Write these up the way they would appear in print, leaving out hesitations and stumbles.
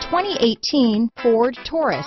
2018 Ford Taurus.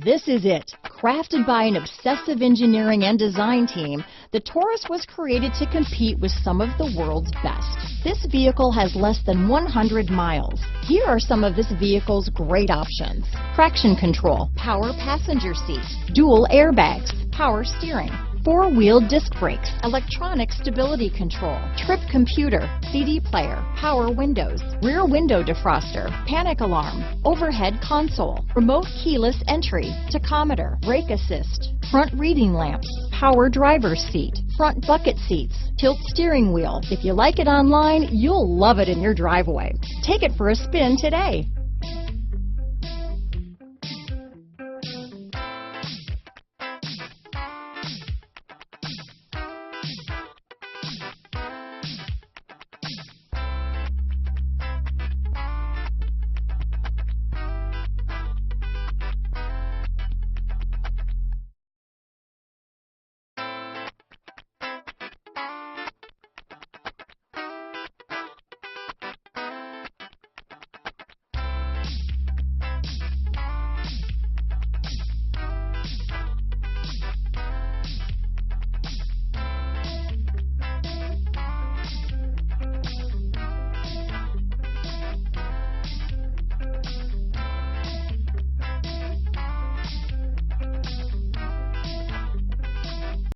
This is it. Crafted by an obsessive engineering and design team, the Taurus was created to compete with some of the world's best. This vehicle has less than 100 miles. Here are some of this vehicle's great options: traction control, power passenger seat, dual airbags, power steering, four-wheel disc brakes, electronic stability control, trip computer, CD player, power windows, rear window defroster, panic alarm, overhead console, remote keyless entry, tachometer, brake assist, front reading lamps, power driver's seat, front bucket seats, tilt steering wheel. If you like it online, you'll love it in your driveway. Take it for a spin today.